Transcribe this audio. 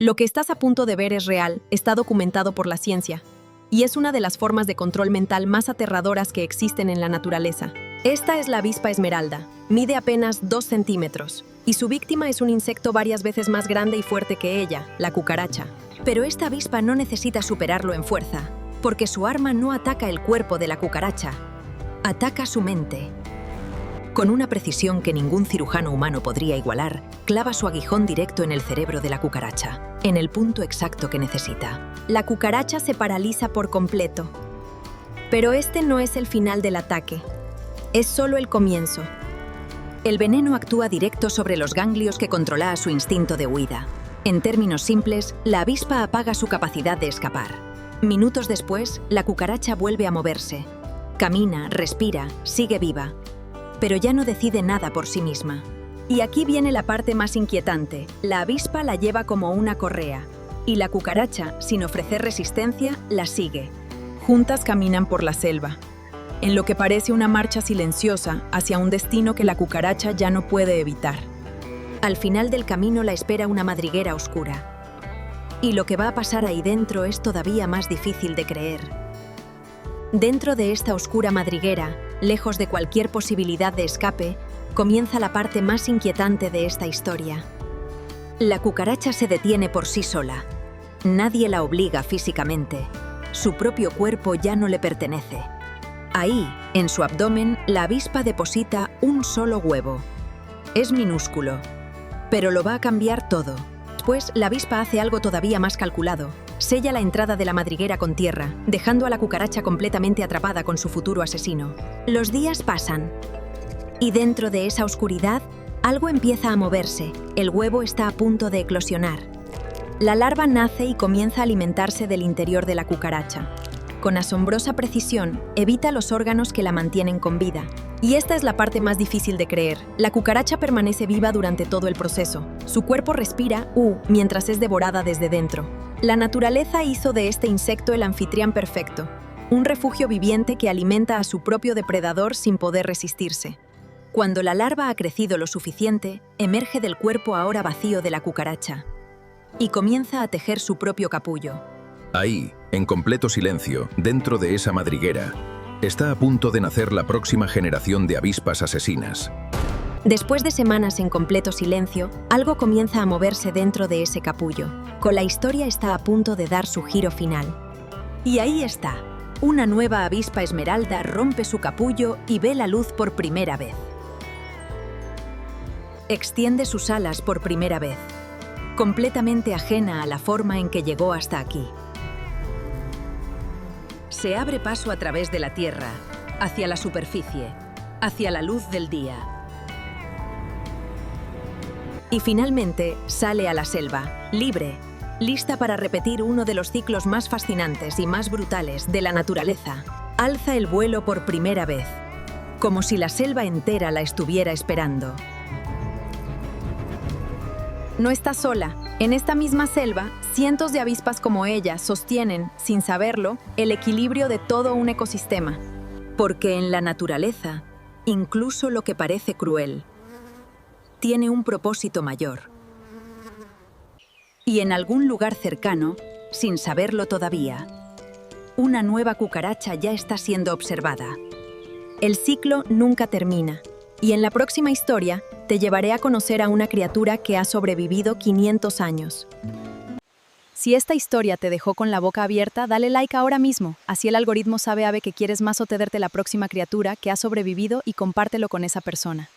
Lo que estás a punto de ver es real, está documentado por la ciencia, y es una de las formas de control mental más aterradoras que existen en la naturaleza. Esta es la avispa esmeralda, mide apenas 2 centímetros, y su víctima es un insecto varias veces más grande y fuerte que ella, la cucaracha. Pero esta avispa no necesita superarlo en fuerza, porque su arma no ataca el cuerpo de la cucaracha, ataca su mente. Con una precisión que ningún cirujano humano podría igualar, clava su aguijón directo en el cerebro de la cucaracha, en el punto exacto que necesita. La cucaracha se paraliza por completo. Pero este no es el final del ataque. Es solo el comienzo. El veneno actúa directo sobre los ganglios que controla su instinto de huida. En términos simples, la avispa apaga su capacidad de escapar. Minutos después, la cucaracha vuelve a moverse. Camina, respira, sigue viva. Pero ya no decide nada por sí misma. Y aquí viene la parte más inquietante. La avispa la lleva como una correa, y la cucaracha, sin ofrecer resistencia, la sigue. Juntas caminan por la selva, en lo que parece una marcha silenciosa hacia un destino que la cucaracha ya no puede evitar. Al final del camino la espera una madriguera oscura. Y lo que va a pasar ahí dentro es todavía más difícil de creer. Dentro de esta oscura madriguera, lejos de cualquier posibilidad de escape, comienza la parte más inquietante de esta historia. La cucaracha se detiene por sí sola. Nadie la obliga físicamente. Su propio cuerpo ya no le pertenece. Ahí, en su abdomen, la avispa deposita un solo huevo. Es minúsculo, pero lo va a cambiar todo. Después, la avispa hace algo todavía más calculado. Sella la entrada de la madriguera con tierra, dejando a la cucaracha completamente atrapada con su futuro asesino. Los días pasan, y dentro de esa oscuridad, algo empieza a moverse. El huevo está a punto de eclosionar. La larva nace y comienza a alimentarse del interior de la cucaracha. Con asombrosa precisión, evita los órganos que la mantienen con vida. Y esta es la parte más difícil de creer. La cucaracha permanece viva durante todo el proceso. Su cuerpo respira, mientras es devorada desde dentro. La naturaleza hizo de este insecto el anfitrión perfecto, un refugio viviente que alimenta a su propio depredador sin poder resistirse. Cuando la larva ha crecido lo suficiente, emerge del cuerpo ahora vacío de la cucaracha y comienza a tejer su propio capullo. Ahí, en completo silencio, dentro de esa madriguera, está a punto de nacer la próxima generación de avispas asesinas. Después de semanas en completo silencio, algo comienza a moverse dentro de ese capullo. La historia está a punto de dar su giro final. Y ahí está. Una nueva avispa esmeralda rompe su capullo y ve la luz por primera vez. Extiende sus alas por primera vez, completamente ajena a la forma en que llegó hasta aquí. Se abre paso a través de la tierra, hacia la superficie, hacia la luz del día. Y finalmente sale a la selva, libre, lista para repetir uno de los ciclos más fascinantes y más brutales de la naturaleza. Alza el vuelo por primera vez, como si la selva entera la estuviera esperando. No está sola. En esta misma selva, cientos de avispas como ella sostienen, sin saberlo, el equilibrio de todo un ecosistema. Porque en la naturaleza, incluso lo que parece cruel, tiene un propósito mayor. Y en algún lugar cercano, sin saberlo todavía, una nueva cucaracha ya está siendo observada. El ciclo nunca termina, y en la próxima historia te llevaré a conocer a una criatura que ha sobrevivido 500 años. Si esta historia te dejó con la boca abierta, dale like ahora mismo, así el algoritmo sabe que quieres más o te darte la próxima criatura que ha sobrevivido y compártelo con esa persona.